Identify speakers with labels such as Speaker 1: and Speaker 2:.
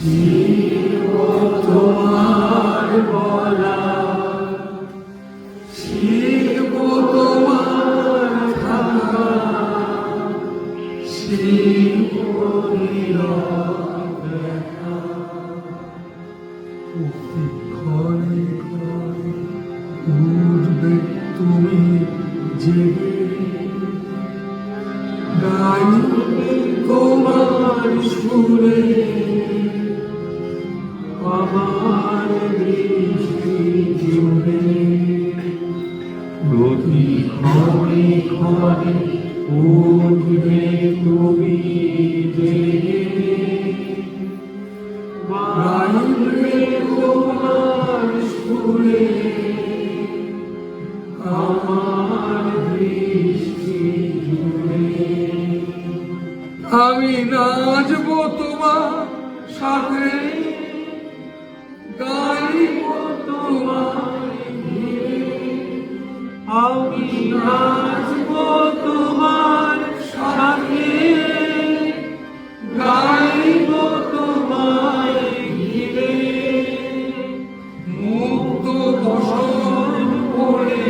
Speaker 1: শিব তোমার বলা, শিব তোমার থাকা, শিব নীরব দেখা। ঘরে ঘরে উঠবে তুমি জেগে, গাইবে তোমার সুরে আমার দৃষ্টি জুড়ে। প্রতি ঘরে ঘরে উঠবে তুমি জেগে, গাইবে তোমার সুরে আমার দৃষ্টি জুড়ে। আমি নাচবো তোমার সাথে, গাইব তোমার ঘিরে। আমি নাচবো তোমার সাথে, গাইব তোমার ঘিরে। মুক্ত বসন পড়ে